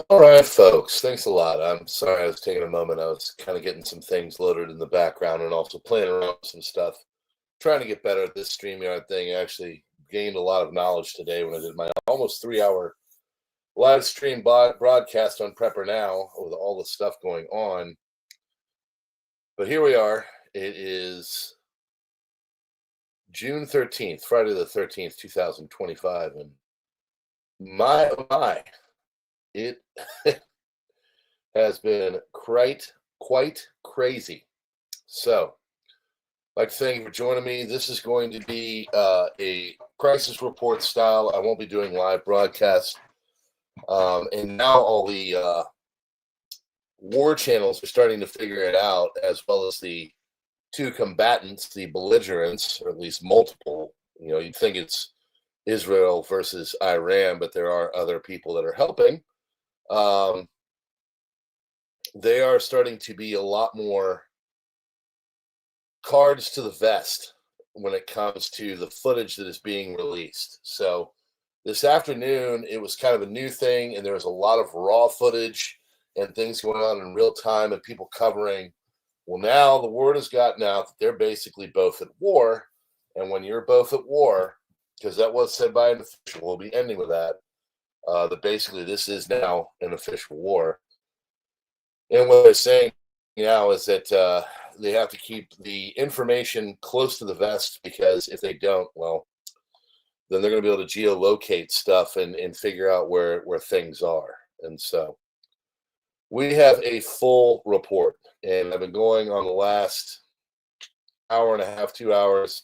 All right, folks. Thanks a lot. I'm sorry I was taking a moment. I was kind of getting some things loaded in the background and also playing around with some stuff. Trying to get better at this StreamYard thing. I actually gained a lot of knowledge today when I did my almost 3 hour live stream broadcast on PrepperNow with all the stuff going on. But here we are. It is June 13th, Friday the 13th, 2025. And oh my, it has been quite crazy. So, I'd like to thank you for joining me. This is going to be a crisis report style. I won't be doing live broadcasts. And now all the war channels are starting to figure it out, as well as the two combatants, the belligerents, or at least multiple. You'd think it's Israel versus Iran, but there are other people that are helping. They are starting to be a lot more cards to the vest when it comes to the footage that is being released. So this afternoon, it was kind of a new thing, and there was a lot of raw footage and things going on in real time and people covering. Well, now the word has gotten out that they're basically both at war. And when you're both at war, because that was said by an official, we'll be ending with that, that basically this is now an official war. And what they're saying now is that they have to keep the information close to the vest, because if they don't, well, then they're going to be able to geolocate stuff and figure out where things are. And so we have a full report, and I've been going on the last hour and a half, 2 hours,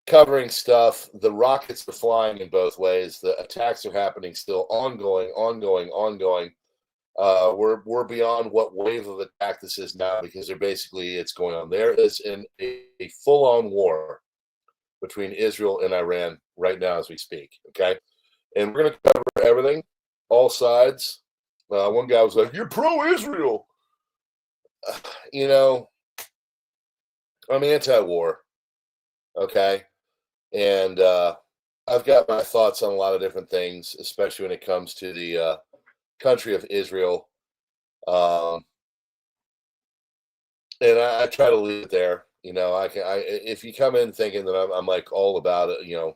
covering stuff. The rockets are flying in both ways. The attacks are happening still, ongoing. We're beyond what wave of attack this is now, because it's going on. There is a full-on war between Israel and Iran right now as we speak. Okay, and we're going to cover everything, all sides. One guy was like, "You're pro-Israel." I'm anti-war. Okay, and I've got my thoughts on a lot of different things, especially when it comes to the country of Israel. And I try to leave it there. If you come in thinking that I'm like all about it,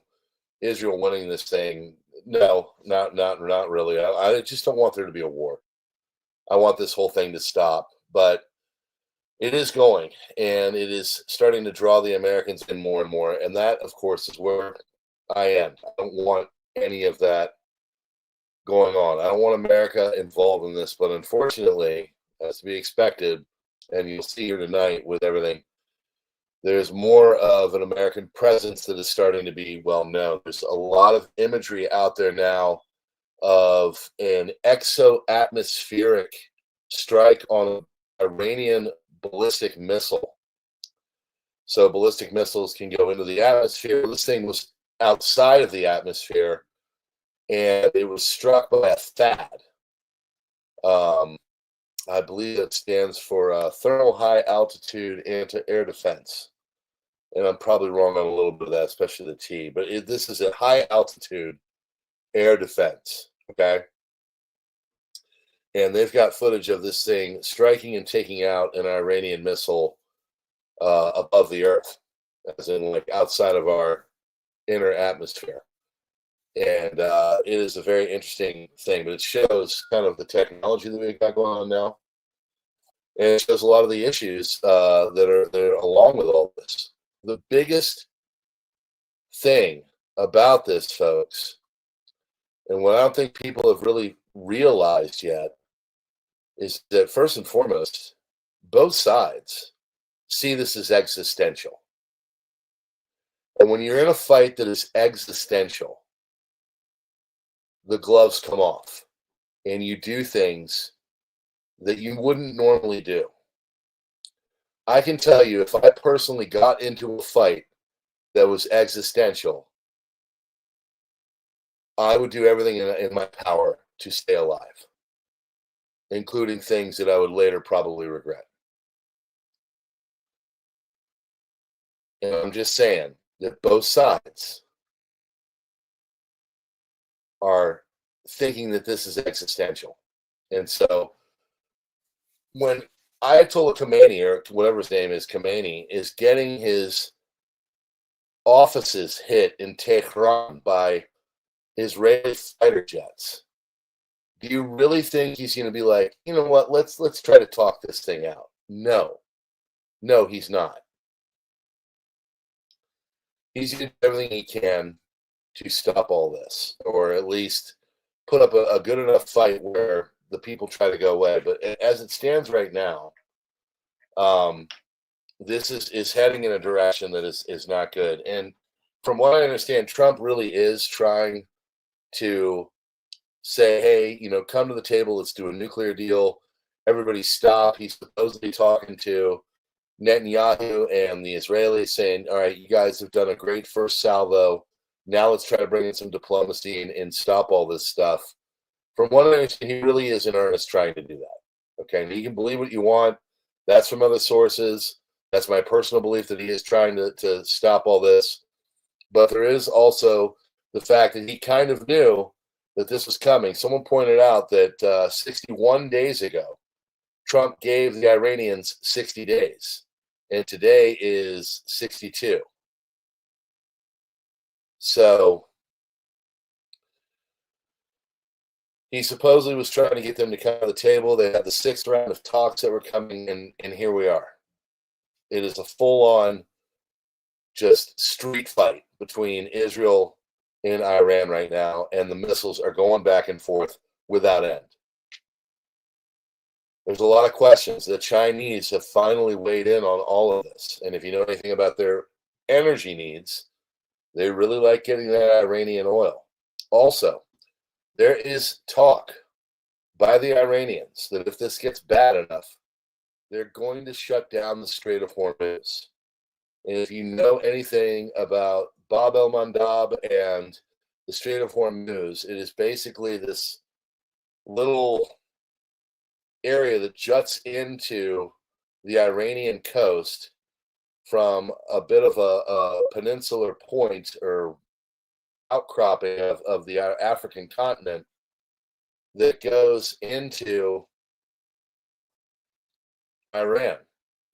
Israel winning this thing, no, not really. I just don't want there to be a war. I want this whole thing to stop, but it is going, and it is starting to draw the Americans in more and more. And that, of course, is where I am. I don't want any of that going on. I don't want America involved in this, but unfortunately, as to be expected, and you'll see here tonight with everything, there's more of an American presence that is starting to be well known. There's a lot of imagery out there now of an exo-atmospheric strike on an Iranian ballistic missile. So ballistic missiles can go into the atmosphere. This thing was outside of the atmosphere, and it was struck by a THAAD. I believe it stands for Thermal High Altitude Anti-Air Defense. And I'm probably wrong on a little bit of that, especially the T. But this is a high altitude air defense, okay? And they've got footage of this thing striking and taking out an Iranian missile above the Earth, as in like outside of our inner atmosphere. And it is a very interesting thing, but it shows kind of the technology that we've got going on now. And it shows a lot of the issues that are along with all this. The biggest thing about this, folks, and what I don't think people have really realized yet, is that first and foremost, both sides see this as existential. And when you're in a fight that is existential, the gloves come off and you do things that you wouldn't normally do. I can tell you, if I personally got into a fight that was existential, I would do everything in my power to stay alive, including things that I would later probably regret. And I'm just saying that both sides are thinking that this is existential. And so when Ayatollah Khomeini, or whatever his name is, Khomeini, is getting his offices hit in Tehran by Israeli fighter jets, do you really think he's going to be like, you know what, let's try to talk this thing out? No, he's not. He's going to do everything he can to stop all this, or at least put up a good enough fight where the people try to go away. But as it stands right now, this is heading in a direction that is not good. And from what I understand, Trump really is trying to say, hey, come to the table, let's do a nuclear deal. Everybody stop. He's supposedly talking to Netanyahu and the Israelis saying, all right, you guys have done a great first salvo. Now let's try to bring in some diplomacy and stop all this stuff. From what I understand, he really is in earnest trying to do that. Okay, and you can believe what you want. That's from other sources. That's my personal belief that he is trying to stop all this. But there is also the fact that he kind of knew that this was coming. Someone pointed out that 61 days ago, Trump gave the Iranians 60 days, and today is 62. So he supposedly was trying to get them to come to the table. They had the 6th round of talks that were coming, and here we are. It is a full-on just street fight between Israel and Iran right now, and the missiles are going back and forth without end. There's a lot of questions. The Chinese have finally weighed in on all of this, and if you know anything about their energy needs, they really like getting that Iranian oil. Also, there is talk by the Iranians that if this gets bad enough, they're going to shut down the Strait of Hormuz. And if you know anything about Bab el-Mandab and the Strait of Hormuz, it is basically this little area that juts into the Iranian coast from a bit of a peninsular point or outcropping of the African continent that goes into Iran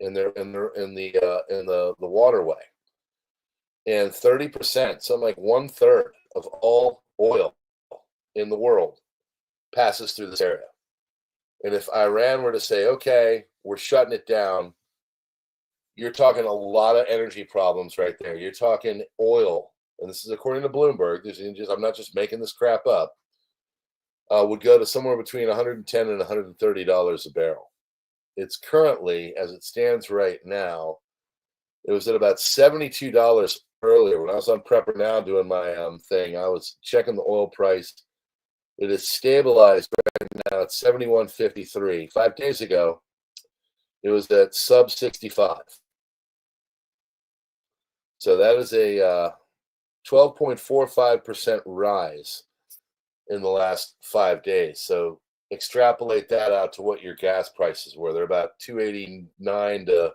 in the waterway, and 30%, something like 1/3 of all oil in the world passes through this area. And if Iran were to say, okay, we're shutting it down, you're talking a lot of energy problems right there. You're talking oil, and this is according to Bloomberg. I'm not just making this crap up. Would go to somewhere between $110 and $130 a barrel. It's currently, as it stands right now, it was at about $72 earlier. When I was on PrepperNow doing my thing, I was checking the oil price. It is stabilized right now at $71.53. 5 days ago, it was at sub 65. So that is a 12.45% rise in the last 5 days. So extrapolate that out to what your gas prices were. They're about $2.89 to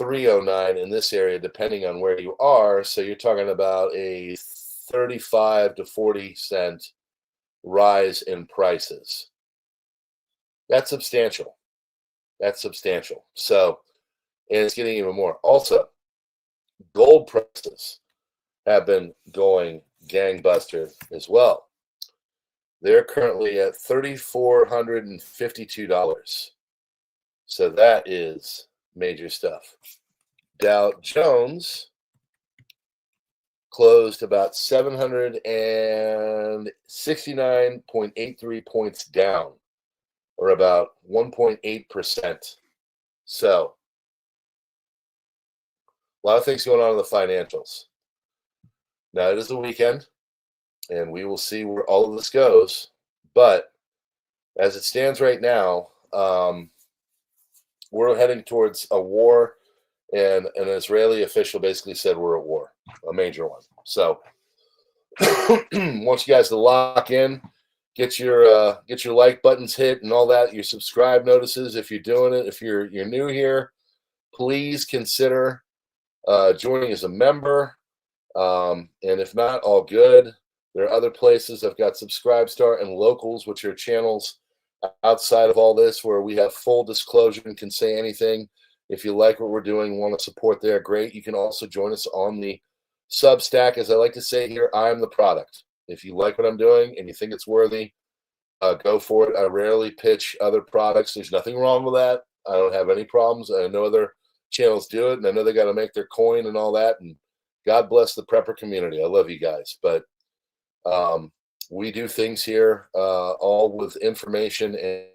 $3.09 in this area, depending on where you are. So you're talking about a 35 to 40 cent rise in prices. That's substantial. So, and it's getting even more. Also, gold prices have been going gangbuster as well. They're currently at $3,452. So that is major stuff. Dow Jones closed about 769.83 points down, or about 1.8%. So, a lot of things going on in the financials. Now, it is the weekend, and we will see where all of this goes. But as it stands right now, we're heading towards a war, and an Israeli official basically said we're at war, a major one. So, want you guys to lock in, get your like buttons hit and all that, your subscribe notices if you're doing it. If you're new here, please consider joining as a member. And if not, all good. There are other places. I've got Subscribe Star and Locals, which are channels outside of all this, where we have full disclosure and can say anything. If you like what we're doing, want to support there, great. You can also join us on the Substack. As I like to say here, I am the product. If you like what I'm doing and you think it's worthy, go for it. I rarely pitch other products. There's nothing wrong with that. I don't have any problems. I know other channels do it, and I know they got to make their coin and all that. And God bless the prepper community. I love you guys, but we do things here all with information and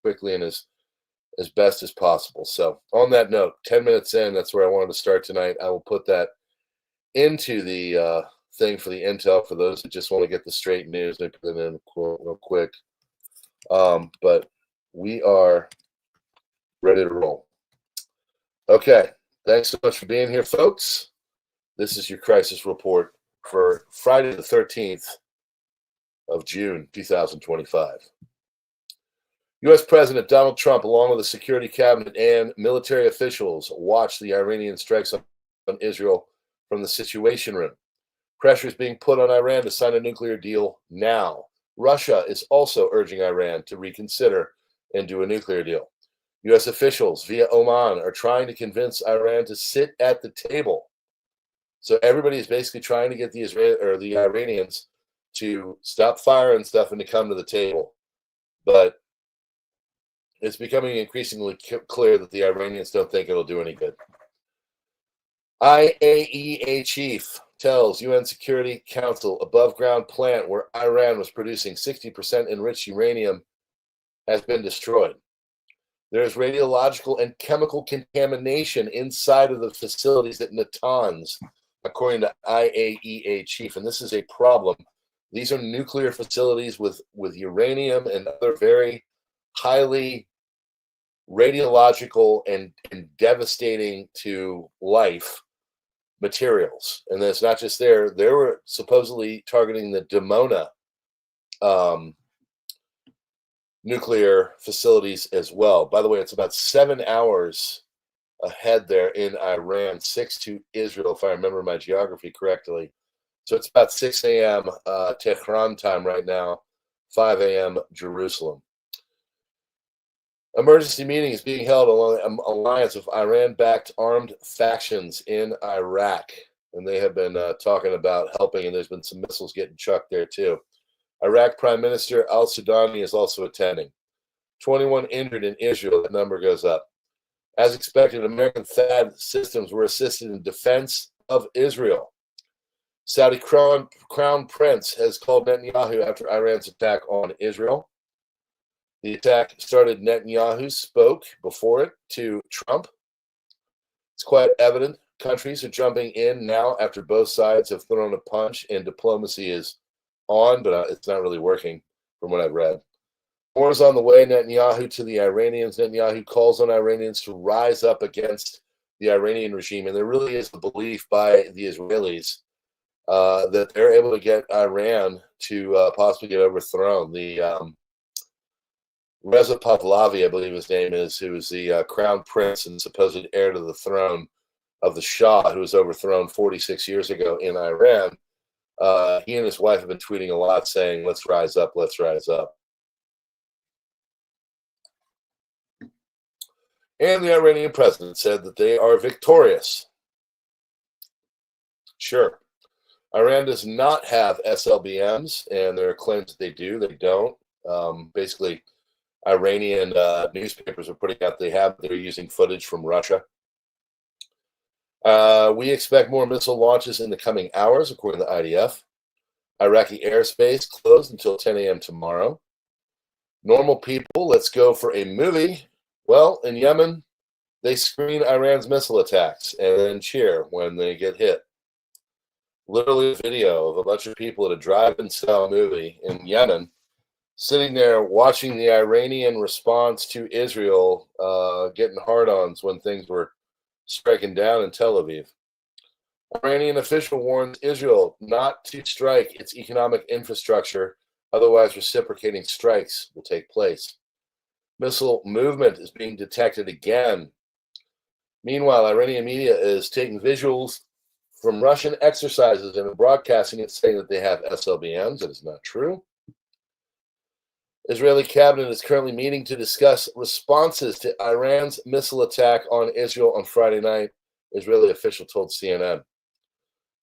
quickly and as best as possible. So on that note, 10 minutes in, that's where I wanted to start tonight. I will put that into the thing for the intel for those that just want to get the straight news. They put it in real quick. But we are ready to roll. Okay. Thanks so much for being here, folks. This is your crisis report for Friday the 13th of June, 2025. U.S. President Donald Trump, along with the Security Cabinet and military officials, watched the Iranian strikes on Israel from the Situation Room. Pressure is being put on Iran to sign a nuclear deal now. Russia is also urging Iran to reconsider and do a nuclear deal. U.S. officials via Oman are trying to convince Iran to sit at the table. So everybody is basically trying to get the Iranians to stop firing stuff and to come to the table. But it's becoming increasingly clear that the Iranians don't think it'll do any good. IAEA chief tells UN Security Council above ground plant where Iran was producing 60% enriched uranium has been destroyed. There is radiological and chemical contamination inside of the facilities at Natanz, according to IAEA chief, and this is a problem. These are nuclear facilities with uranium and other very highly radiological and devastating to life materials. And it's not just there. They were supposedly targeting the Dimona nuclear facilities as well. By the way, it's about 7 hours ahead there in Iran, 6 to Israel, if I remember my geography correctly. So it's about 6 a.m. Tehran time right now, 5 a.m. Jerusalem. Emergency meeting is being held along an alliance of Iran-backed armed factions in Iraq. And they have been talking about helping, and there's been some missiles getting chucked there too. Iraq Prime Minister al-Sudani is also attending. 21 injured in Israel. The number goes up. As expected, American THAAD systems were assisted in defense of Israel. Saudi Crown Prince has called Netanyahu after Iran's attack on Israel. The attack started. Netanyahu spoke before it to Trump. It's quite evident countries are jumping in now after both sides have thrown a punch, and diplomacy is on, but it's not really working from what I've read. War is on the way. Netanyahu to the Iranians. Netanyahu calls on Iranians to rise up against the Iranian regime, and there really is a belief by the Israelis that they're able to get Iran to possibly get overthrown. The Reza Pahlavi, I believe his name is, who is the crown prince and supposed heir to the throne of the Shah, who was overthrown 46 years ago in Iran. He and his wife have been tweeting a lot saying, let's rise up, let's rise up. And the Iranian president said that they are victorious. Sure. Iran does not have SLBMs, and there are claims that they do. They don't. Basically, Iranian newspapers are putting out they're using footage from Russia. We expect more missile launches in the coming hours, according to the IDF. Iraqi airspace closed until 10 a.m. tomorrow. Normal people, let's go for a movie. Well, in Yemen, they screen Iran's missile attacks and then cheer when they get hit. Literally a video of a bunch of people at a drive-in style movie in Yemen sitting there watching the Iranian response to Israel getting hard-ons when things were striking down in Tel Aviv. Iranian official warns Israel not to strike its economic infrastructure, otherwise reciprocating strikes will take place. Missile movement is being detected again. Meanwhile, Iranian media is taking visuals from Russian exercises and broadcasting it, saying that they have SLBMs. That is not true. Israeli cabinet is currently meeting to discuss responses to Iran's missile attack on Israel on Friday night, Israeli official told CNN.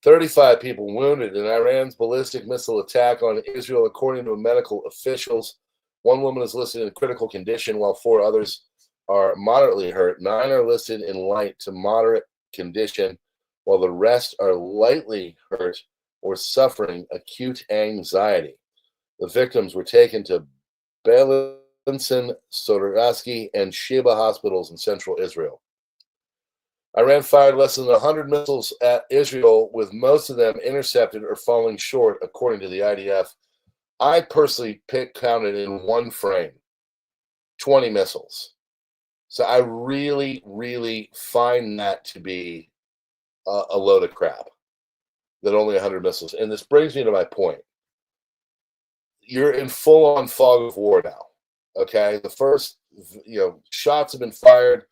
35 people wounded in Iran's ballistic missile attack on Israel, according to medical officials. One woman is listed in critical condition, while 4 others are moderately hurt. 9 are listed in light to moderate condition, while the rest are lightly hurt or suffering acute anxiety. The victims were taken to Beilinson, Soderasky, and Sheba hospitals in central Israel. Iran fired less than 100 missiles at Israel, with most of them intercepted or falling short, according to the IDF. I personally counted in one frame 20 missiles. So I really, really find that to be a load of crap, that only 100 missiles. And this brings me to my point. You're in full-on fog of war now, okay? The first, shots have been fired.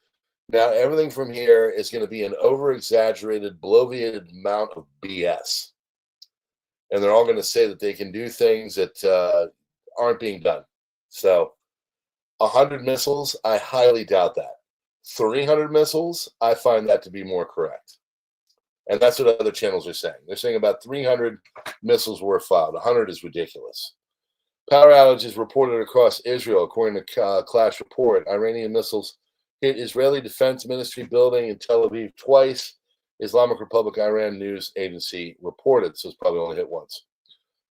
Now everything from here is going to be an over-exaggerated, bloviated amount of BS. And they're all going to say that they can do things that aren't being done. So 100 missiles, I highly doubt that. 300 missiles, I find that to be more correct. And that's what other channels are saying. They're saying about 300 missiles were fired. 100 is ridiculous. Power outages reported across Israel, according to Clash Report. Iranian missiles hit Israeli Defense Ministry building in Tel Aviv twice, Islamic Republic Iran news agency reported, so it's probably only hit once.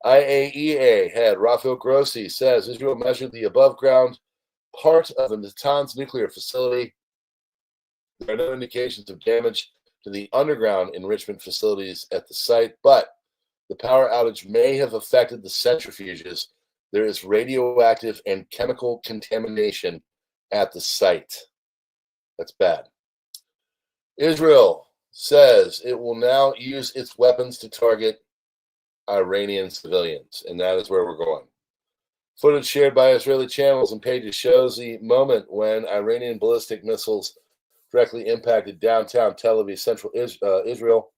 IAEA head Rafael Grossi says Israel measured the above-ground part of the Natanz nuclear facility. There are no indications of damage to the underground enrichment facilities at the site, but the power outage may have affected the centrifuges. There is radioactive and chemical contamination at the site. That's bad. Israel says it will now use its weapons to target Iranian civilians, and that is where we're going. Footage shared by Israeli channels and pages shows the moment when Iranian ballistic missiles directly impacted downtown Tel Aviv, central Israel.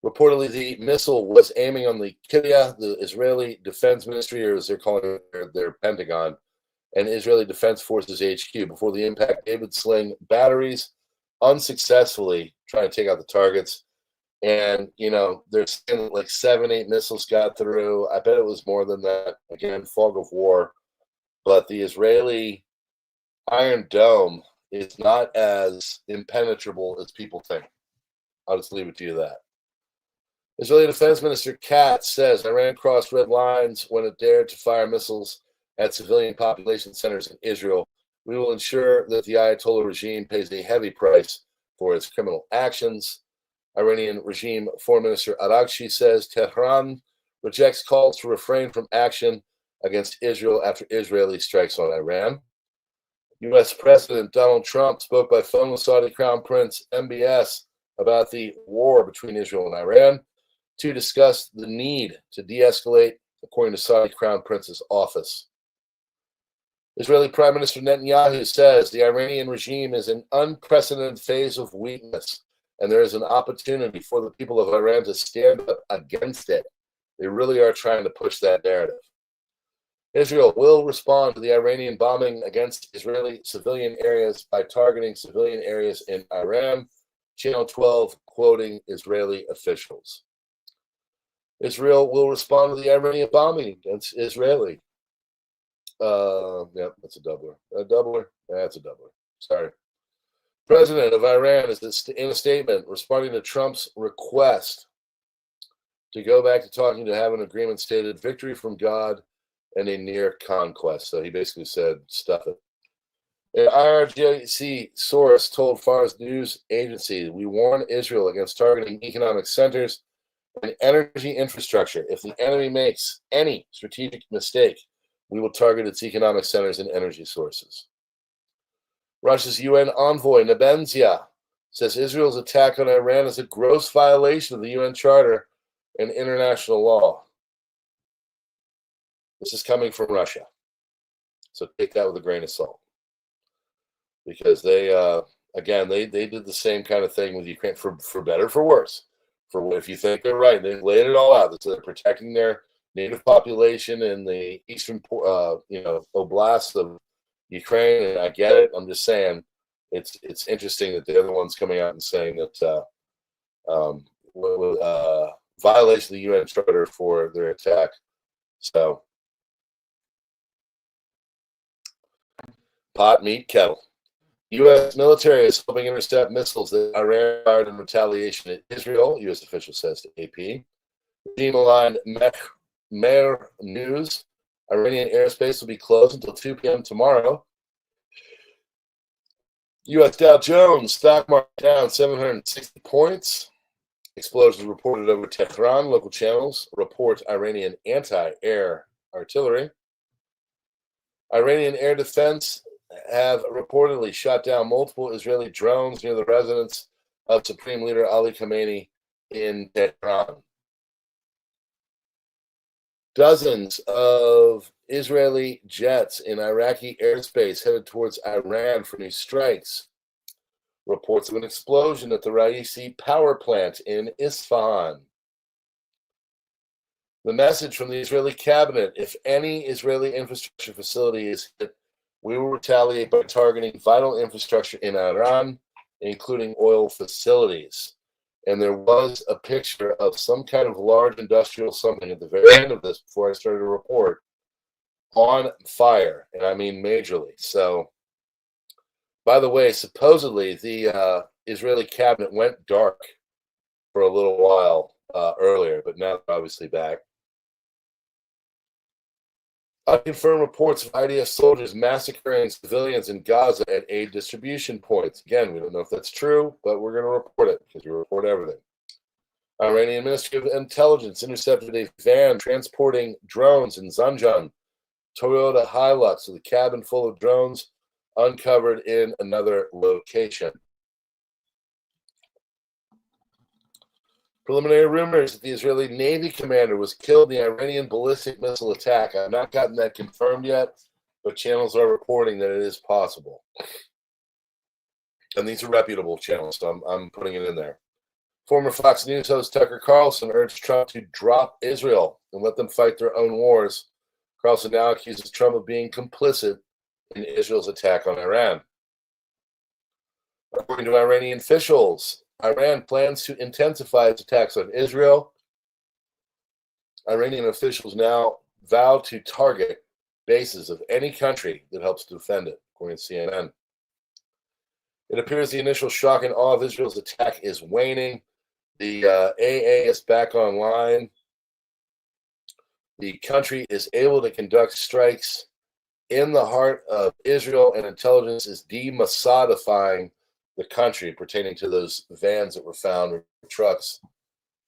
Reportedly, the missile was aiming on the Kiryat, the Israeli Defense Ministry, or as they're calling it, their Pentagon, and Israeli Defense Forces HQ. Before the impact, they would sling batteries unsuccessfully, trying to take out the targets. And, they're saying that like 7-8 missiles got through. I bet it was more than that. Again, fog of war. But the Israeli Iron Dome is not as impenetrable as people think. I'll just leave it to you that. Israeli Defense Minister Katz says Iran crossed red lines when it dared to fire missiles at civilian population centers in Israel. We will ensure that the Ayatollah regime pays a heavy price for its criminal actions. Iranian regime Foreign Minister Araghchi says Tehran rejects calls to refrain from action against Israel after Israeli strikes on Iran. U.S. President Donald Trump spoke by phone with Saudi Crown Prince MBS about the war between Israel and Iran to discuss the need to de-escalate, according to Saudi Crown Prince's office. Israeli Prime Minister Netanyahu says the Iranian regime is in an unprecedented phase of weakness, and there is an opportunity for the people of Iran to stand up against it. They really are trying to push that narrative. Israel will respond to the Iranian bombing against Israeli civilian areas by targeting civilian areas in Iran, Channel 12 quoting Israeli officials. Israel will respond to the Iranian bombing against Israeli. That's a doubler. A doubler? That's a doubler. Sorry. President of Iran is in a statement responding to Trump's request to go back to talking to have an agreement stated victory from God and a near conquest. So he basically said, stuff it. An IRGC source told Fars News Agency, we warn Israel against targeting economic centers and energy infrastructure. If the enemy makes any strategic mistake, we will target its economic centers and energy sources. Russia's UN envoy, Nebenzia, says Israel's attack on Iran is a gross violation of the UN Charter and international law. This is coming from Russia. So take that with a grain of salt. Because they did the same kind of thing with Ukraine, for better, for worse. For if you think they're right, they've laid it all out. So they're protecting their native population in the eastern, oblast of Ukraine. And I get it. I'm just saying it's interesting that they're the ones coming out and saying that violation of the UN Charter for their attack. So, pot, meat, kettle. U.S. military is helping intercept missiles that Iran fired in retaliation at Israel, U.S. official says to AP. Regime-aligned Mer News. Iranian airspace will be closed until 2 p.m. tomorrow. U.S. Dow Jones stock market down 760 points. Explosions reported over Tehran. Local channels report Iranian anti-air artillery. Iranian air defense have reportedly shot down multiple Israeli drones near the residence of Supreme Leader Ali Khamenei in Tehran. Dozens of Israeli jets in Iraqi airspace headed towards Iran for new strikes. Reports of an explosion at the Raisi power plant in Isfahan. The message from the Israeli cabinet: if any Israeli infrastructure facility is hit, we will retaliate by targeting vital infrastructure in Iran, including oil facilities. And there was a picture of some kind of large industrial something at the very end of this before I started to report on fire, and I mean majorly. So, by the way, supposedly the Israeli cabinet went dark for a little while earlier, but now they're obviously back. Unconfirmed reports of IDF soldiers massacring civilians in Gaza at aid distribution points. Again, we don't know if that's true, but we're going to report it because we report everything. Iranian Ministry of Intelligence intercepted a van transporting drones in Zanjan. Toyota Hilux with a cabin full of drones uncovered in another location. Preliminary rumors that the Israeli Navy commander was killed in the Iranian ballistic missile attack. I've not gotten that confirmed yet, but channels are reporting that it is possible. And these are reputable channels, so I'm putting it in there. Former Fox News host Tucker Carlson urged Trump to drop Israel and let them fight their own wars. Carlson now accuses Trump of being complicit in Israel's attack on Iran. According to Iranian officials, Iran plans to intensify its attacks on Israel. Iranian officials now vow to target bases of any country that helps defend it, according to CNN. It appears the initial shock and awe of Israel's attack is waning. The AA is back online. The country is able to conduct strikes in the heart of Israel, and intelligence is demassadifying the country pertaining to those vans that were found, or trucks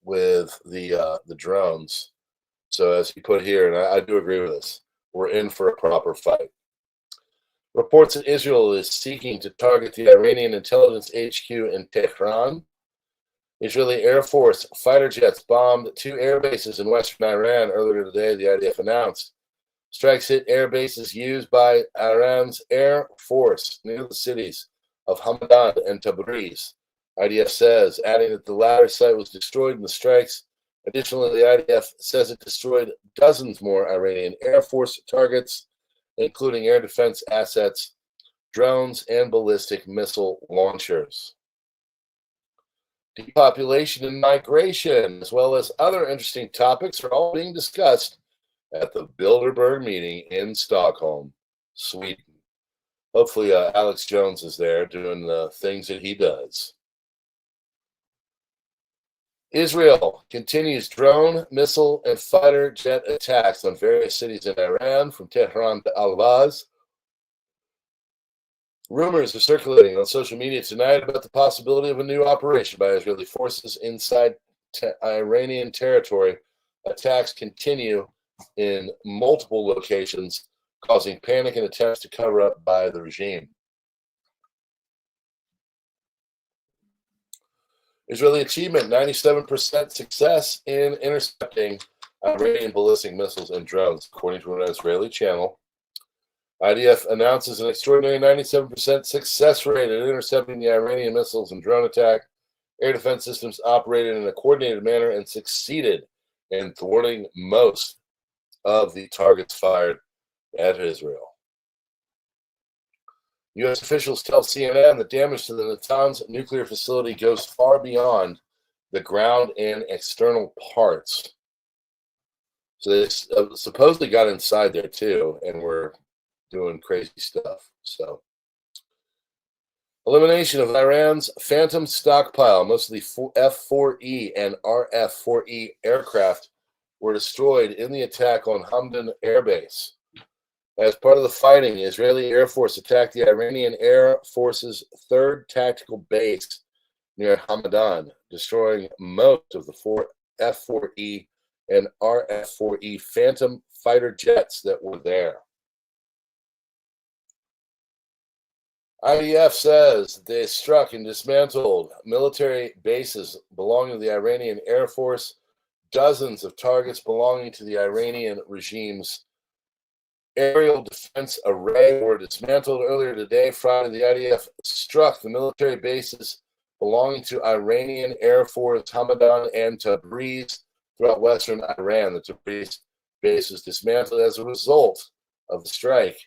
with the drones. So as you put here, and I do agree with this, we're in for a proper fight. Reports that Israel is seeking to target the Iranian intelligence HQ in Tehran. Israeli Air Force fighter jets bombed 2 air bases in western Iran earlier today, the IDF announced. Strikes hit air bases used by Iran's Air Force near the cities of Hamadan and Tabriz, IDF says, adding that the latter site was destroyed in the strikes. Additionally, the IDF says it destroyed dozens more Iranian Air Force targets, including air defense assets, drones, and ballistic missile launchers. Depopulation and migration, as well as other interesting topics, are all being discussed at the Bilderberg meeting in Stockholm, Sweden. Hopefully, Alex Jones is there doing the things that he does. Israel continues drone, missile, and fighter jet attacks on various cities in Iran, from Tehran to Al-Baz. Rumors are circulating on social media tonight about the possibility of a new operation by Israeli forces inside Iranian territory. Attacks continue in multiple locations, causing panic and attempts to cover up by the regime. Israeli achievement, 97% success in intercepting Iranian ballistic missiles and drones, according to an Israeli channel. IDF announces an extraordinary 97% success rate at intercepting the Iranian missiles and drone attack. Air defense systems operated in a coordinated manner and succeeded in thwarting most of the targets fired at Israel. U.S. officials tell CNN that damage to the Natanz nuclear facility goes far beyond the ground and external parts. So they supposedly got inside there too, and were doing crazy stuff. So, elimination of Iran's Phantom stockpile. Most of the F-4E and RF-4E aircraft were destroyed in the attack on Hamdan Air Base. As part of the fighting, Israeli Air Force attacked the Iranian Air Force's 3rd tactical base near Hamadan, destroying most of the 4 F-4E and RF-4E Phantom fighter jets that were there. IDF says they struck and dismantled military bases belonging to the Iranian Air Force. Dozens of targets belonging to the Iranian regime's aerial defense array were dismantled earlier today. Friday, the IDF struck the military bases belonging to Iranian Air Force Hamadan and Tabriz throughout western Iran. The Tabriz base was dismantled as a result of the strike.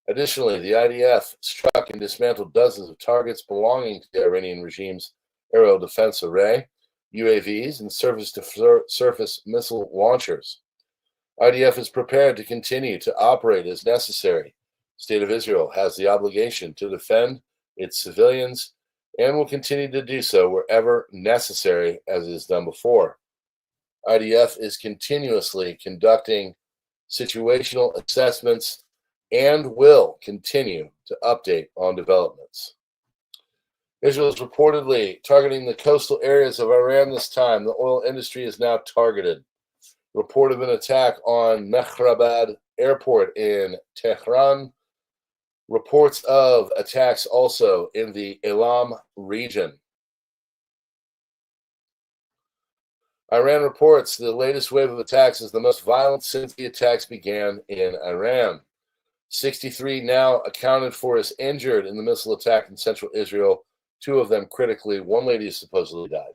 Additionally, the IDF struck and dismantled dozens of targets belonging to the Iranian regime's aerial defense array, UAVs, and surface-to-surface missile launchers. IDF is prepared to continue to operate as necessary. The State of Israel has the obligation to defend its civilians and will continue to do so wherever necessary, as it has done before. IDF is continuously conducting situational assessments and will continue to update on developments. Israel is reportedly targeting the coastal areas of Iran this time. The oil industry is now targeted. Report of an attack on Mehrabad Airport in Tehran. Reports of attacks also in the Elam region. Iran reports the latest wave of attacks is the most violent since the attacks began in Iran. 63 now accounted for as injured in the missile attack in central Israel, 2 of them critically. 1 lady supposedly died.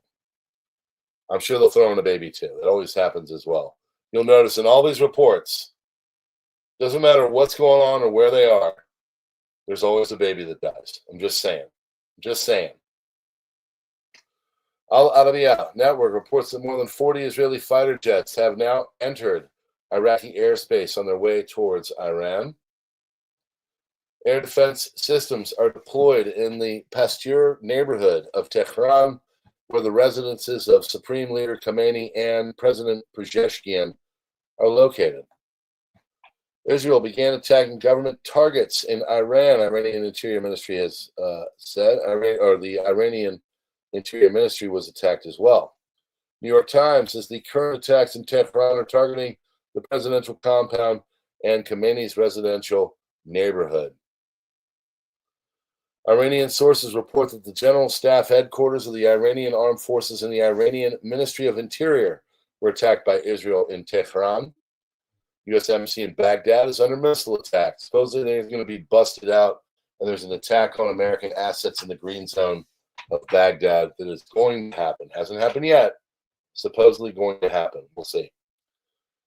I'm sure they'll throw in a baby too. It always happens as well. You'll notice in all these reports, doesn't matter what's going on or where they are, there's always a baby that dies. I'm just saying. Just saying. Al Arabiya Network reports that more than 40 Israeli fighter jets have now entered Iraqi airspace on their way towards Iran. Air defense systems are deployed in the Pasteur neighborhood of Tehran, where the residences of Supreme Leader Khamenei and President Pezeshkian are located. Israel began attacking government targets in Iran. Iranian Interior Ministry has said, the Iranian Interior Ministry was attacked as well. New York Times says the current attacks in Tehran are targeting the presidential compound and Khamenei's residential neighborhood. Iranian sources report that the General Staff headquarters of the Iranian Armed Forces and the Iranian Ministry of Interior were attacked by Israel in Tehran. U.S. Embassy in Baghdad is under missile attack. Supposedly they're going to be busted out, and there's an attack on American assets in the green zone of Baghdad that is going to happen. Hasn't happened yet. Supposedly going to happen. We'll see.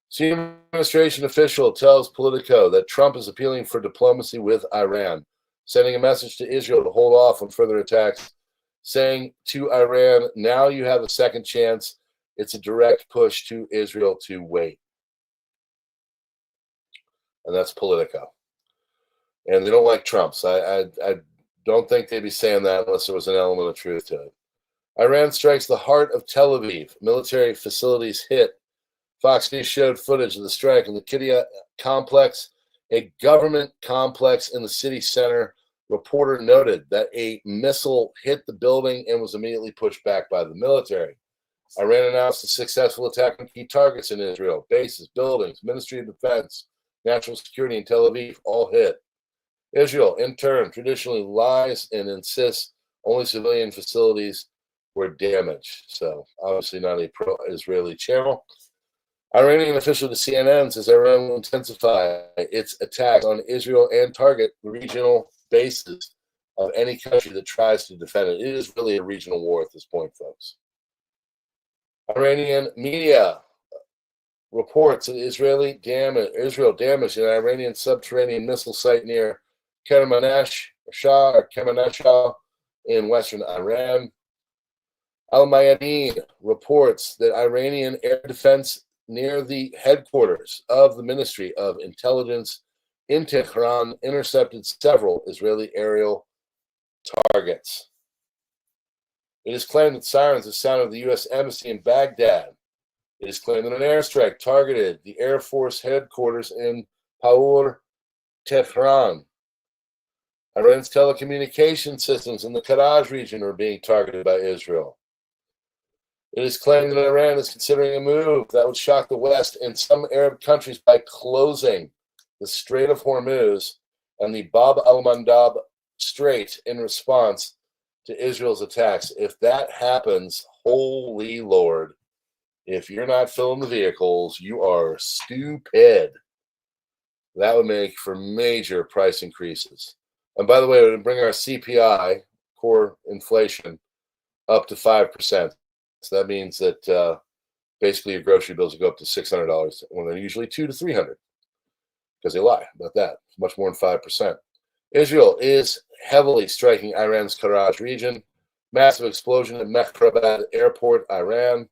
Senior administration official tells Politico that Trump is appealing for diplomacy with Iran, sending a message to Israel to hold off on further attacks, saying to Iran, now you have a second chance. It's a direct push to Israel to wait. And that's Politico. And they don't like Trump, so I don't think they'd be saying that unless there was an element of truth to it. Iran strikes the heart of Tel Aviv. Military facilities hit. Fox News showed footage of the strike in the Qiddiya complex, a government complex in the city center. Reporter noted that a missile hit the building and was immediately pushed back by the military. Iran announced a successful attack on key targets in Israel. Bases, buildings, Ministry of Defense, National Security in Tel Aviv all hit. Israel, in turn, traditionally lies and insists only civilian facilities were damaged. So, obviously not a pro-Israeli channel. Iranian official to CNN says Iran will intensify its attacks on Israel and target regional bases of any country that tries to defend it. It is really a regional war at this point, folks. Iranian media reports that Israel damaged an Iranian subterranean missile site near Kermanshah in western Iran. Al-Mayadeen reports that Iranian air defense near the headquarters of the Ministry of Intelligence in Tehran intercepted several Israeli aerial targets. It is claimed that sirens have sounded the U.S. Embassy in Baghdad. It is claimed that an airstrike targeted the Air Force headquarters in Paur, Tehran. Iran's telecommunication systems in the Karaj region are being targeted by Israel. It is claimed that Iran is considering a move that would shock the West and some Arab countries by closing the Strait of Hormuz and the Bab al-Mandab Strait in response to Israel's attacks. If that happens, holy Lord, if you're not filling the vehicles, you are stupid. That would make for major price increases. And by the way, it would bring our CPI, core inflation, up to 5%. So that means that basically your grocery bills will go up to $600 when they're usually $200 to $300 because they lie about that. It's much more than 5%. Israel is heavily striking Iran's Karaj region. Massive explosion at Mehrabad Airport, Iran.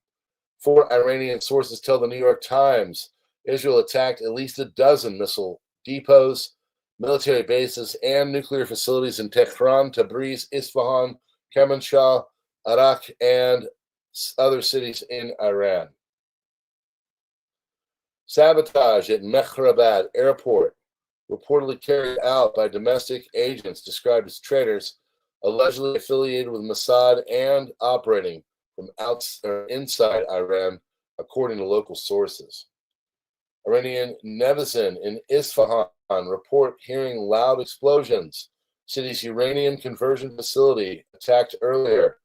4 Iranian sources tell the New York Times Israel attacked at least a dozen missile depots, military bases, and nuclear facilities in Tehran, Tabriz, Isfahan, Kermanshah, Arak, and other cities in Iran. Sabotage at Mehrabad Airport, reportedly carried out by domestic agents described as traitors, allegedly affiliated with Mossad and operating from inside Iran, according to local sources. Iranian Nevzin in Isfahan report hearing loud explosions. City's uranium conversion facility attacked earlier.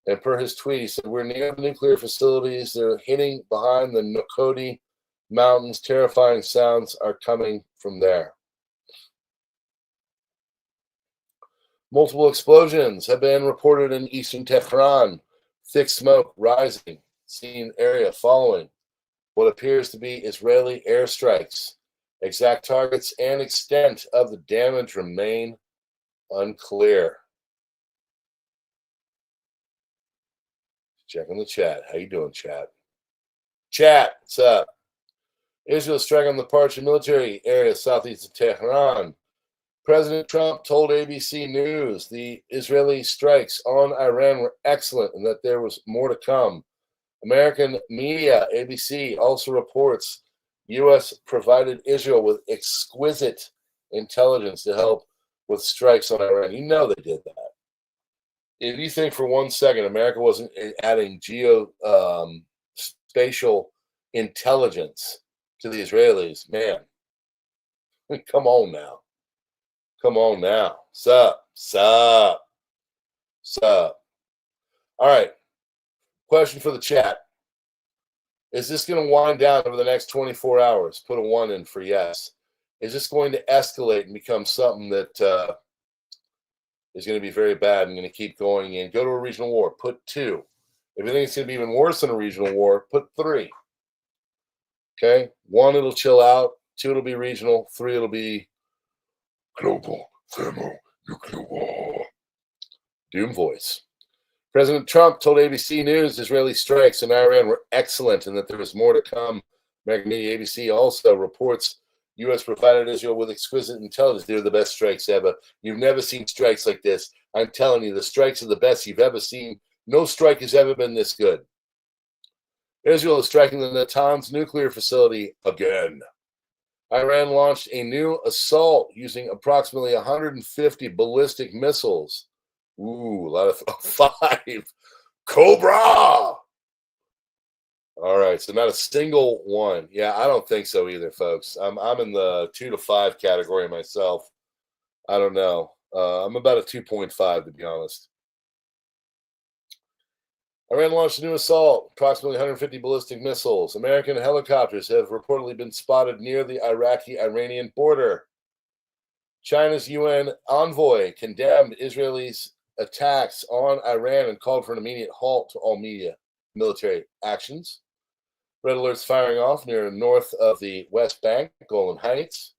And per his tweet, he said, "We're near the nuclear facilities. They're hitting behind the Nokodi Mountains. Terrifying sounds are coming from there." Multiple explosions have been reported in eastern Tehran. Thick smoke rising. Seen area following what appears to be Israeli airstrikes. Exact targets and extent of the damage remain unclear. Checking the chat. How you doing, chat? Chat, what's up? Israel striking the parts of military areas southeast of Tehran. President Trump told ABC News the Israeli strikes on Iran were excellent and that there was more to come. American media, ABC, also reports U.S. provided Israel with exquisite intelligence to help with strikes on Iran. You know they did that. If you think for 1 second America wasn't adding geospatial intelligence to the Israelis, man, come on now. Come on now. Sup. All right. Question for the chat. Is this going to wind down over the next 24 hours? Put a 1 in for yes. Is this going to escalate and become something that is going to be very bad and going to keep going and go to a regional war? Put 2. If you think it's going to be even worse than a regional war, put 3. Okay? 1, it'll chill out. 2, it'll be regional. 3, it'll be global thermonuclear war. Doom voice. President Trump told ABC News Israeli strikes in Iran were excellent and that there was more to come. American media ABC also reports U.S. provided Israel with exquisite intelligence. They're the best strikes ever. You've never seen strikes like this. I'm telling you, the strikes are the best you've ever seen. No strike has ever been this good. Israel is striking the Natanz nuclear facility again. Iran launched a new assault using approximately 150 ballistic missiles. Ooh, a lot of 5. Cobra! All right, so not a single one. Yeah, I don't think so either, folks. I'm in the 2 to 5 category myself. I don't know. I'm about a 2.5, to be honest. Iran launched a new assault, approximately 150 ballistic missiles. American helicopters have reportedly been spotted near the Iraqi-Iranian border. China's UN envoy condemned Israelis' attacks on Iran and called for an immediate halt to all military actions. Red alerts firing off near north of the West Bank, Golan Heights.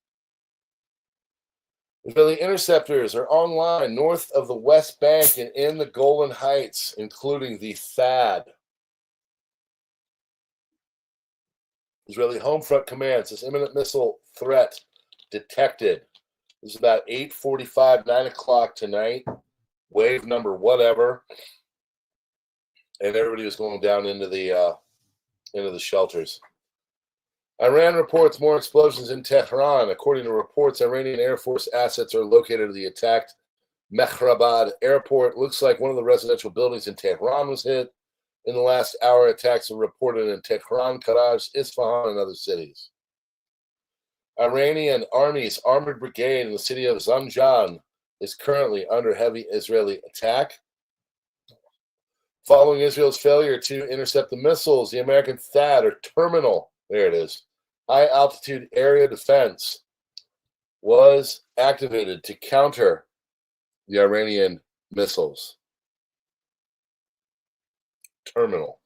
Israeli interceptors are online north of the West Bank and in the Golan Heights, including the THAAD. Israeli Home Front Command says imminent missile threat detected. This is about 8:45, 9 o'clock tonight. Wave number whatever. And everybody was going down into the shelters. Iran reports more explosions in Tehran. According to reports, Iranian Air Force assets are located at the attacked Mehrabad airport. Looks like one of the residential buildings in Tehran was hit. In the last hour, attacks were reported in Tehran, Karaj, Isfahan, and other cities. Iranian Army's armored brigade in the city of Zanjan is currently under heavy Israeli attack. Following Israel's failure to intercept the missiles, the American THAAD, or Terminal, there it is, high altitude area defense, was activated to counter the Iranian missiles. Terminal.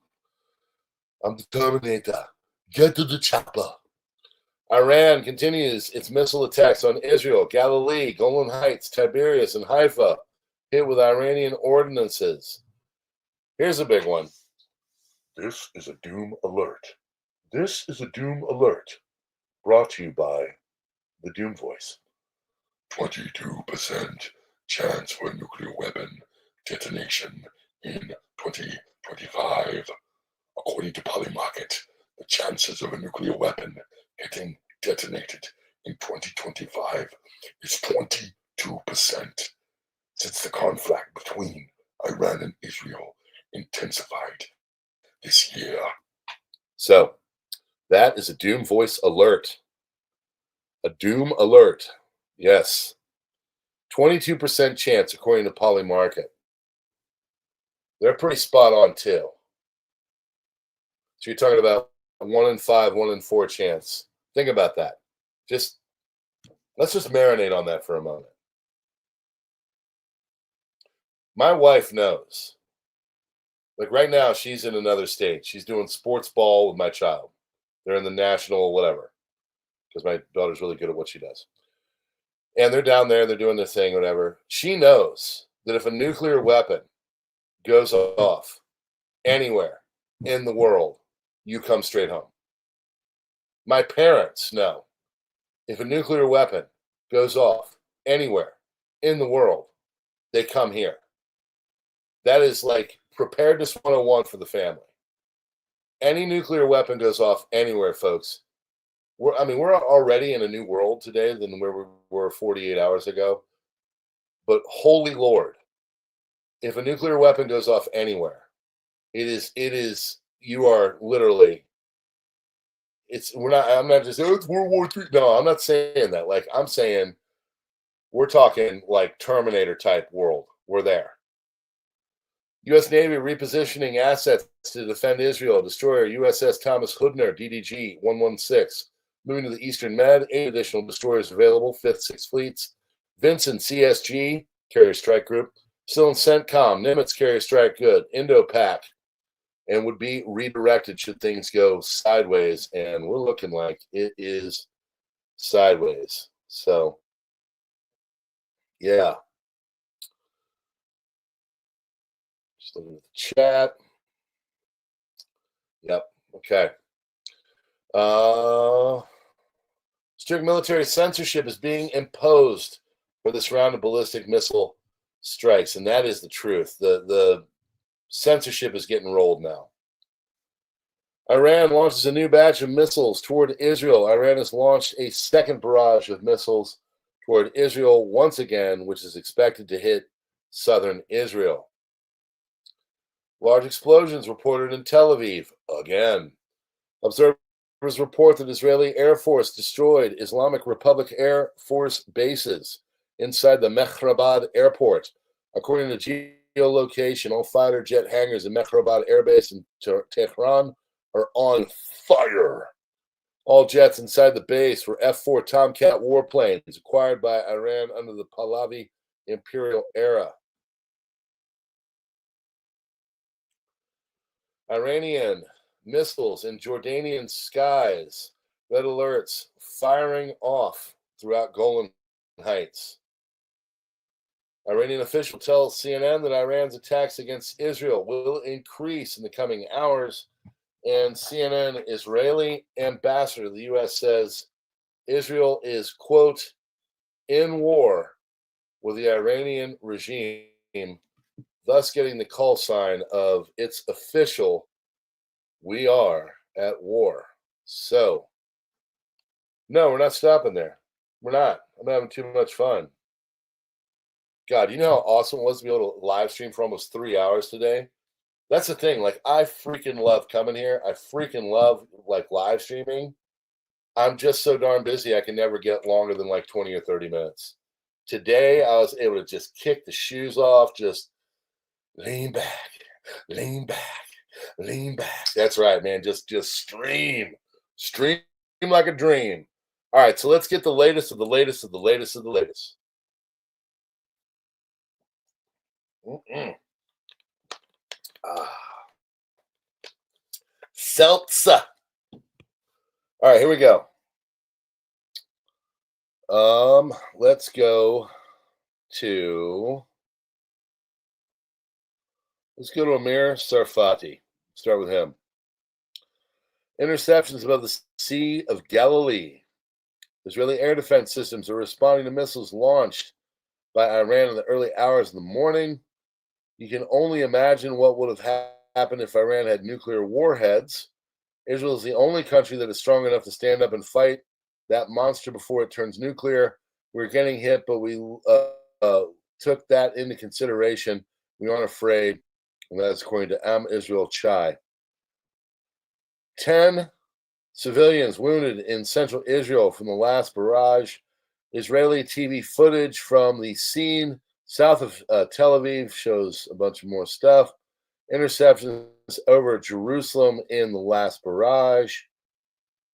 I'm the Terminator. Get to the chopper. Iran continues its missile attacks on Israel, Galilee, Golan Heights, Tiberias, and Haifa, hit with Iranian ordinances. Here's a big one. This is a doom alert. This is a doom alert brought to you by the Doom Voice. 22% chance for a nuclear weapon detonation in 2025. According to Polymarket, the chances of a nuclear weapon getting detonated in 2025 is 22% since the conflict between Iran and Israel intensified this year. So, that is a Doom Voice alert. A Doom alert. Yes. 22% chance, according to Polymarket. They're pretty spot on, too. So you're talking about a 1 in 5, 1 in 4 chance. Think about that. Let's just marinate on that for a moment. My wife knows. Like right now, she's in another state. She's doing sports ball with my child. They're in the national whatever, because my daughter's really good at what she does. And they're down there, they're doing their thing, whatever. She knows that if a nuclear weapon goes off anywhere in the world, you come straight home. My parents know if a nuclear weapon goes off anywhere in the world, they come here. That is like preparedness 101 for the family. Any nuclear weapon goes off anywhere, folks. We're already in a new world today than where we were 48 hours ago. But holy Lord, if a nuclear weapon goes off anywhere, you are literally, I'm not just, it's World War III. No, I'm not saying that. Like, I'm saying we're talking like Terminator type world. We're there. U.S. Navy repositioning assets to defend Israel. Destroyer USS Thomas Hoodner, DDG 116. Moving to the Eastern Med. 8 additional destroyers available. 5th, 6th Fleets. Vincent CSG, Carrier Strike Group. Still in CENTCOM. Nimitz Carrier Strike Good. Indo-Pac. And would be redirected should things go sideways. And we're looking like it is sideways. So, yeah. Just looking at the chat. Yep. Okay. Strict military censorship is being imposed for this round of ballistic missile strikes, and that is the truth. The censorship is getting rolled now. Iran launches a new batch of missiles toward Israel. Iran has launched a second barrage of missiles toward Israel once again, which is expected to hit southern Israel. Large explosions reported in Tel Aviv again. Observers report that Israeli Air Force destroyed Islamic Republic Air Force bases inside the Mehrabad airport. According to geolocation, all fighter jet hangars in Mehrabad Air Base in Tehran are on fire. All jets inside the base were F-4 Tomcat warplanes acquired by Iran under the Pahlavi imperial era. Iranian missiles in Jordanian skies. Red alerts firing off throughout Golan Heights. Iranian official tells CNN that Iran's attacks against Israel will increase in the coming hours. And CNN Israeli ambassador to the U.S. says Israel is, quote, in war with the Iranian regime, thus getting the call sign of its official, we are at war. So, no, we're not stopping there. We're not. I'm having too much fun. God, you know how awesome it was to be able to live stream for almost 3 hours today? That's the thing. Like, I freaking love coming here. I freaking love, like, live streaming. I'm just so darn busy, I can never get longer than, like, 20 or 30 minutes. Today, I was able to just kick the shoes off, just lean back, lean back, lean back. That's right, man. Just stream like a dream. All right, so let's get the latest of the latest of the latest of the latest. Seltzer. All right, here we go. Let's go to Amir Sarfati. Start with him. Interceptions above the Sea of Galilee. Israeli air defense systems are responding to missiles launched by Iran in the early hours of the morning. You can only imagine what would have happened if Iran had nuclear warheads. Israel is the only country that is strong enough to stand up and fight that monster before it turns nuclear. We're getting hit, but we took that into consideration. We aren't afraid. And that's according to Israel Chai. 10 civilians wounded in central Israel from the last barrage. Israeli TV footage from the scene south of Tel Aviv shows a bunch of more stuff. Interceptions over Jerusalem in the last barrage.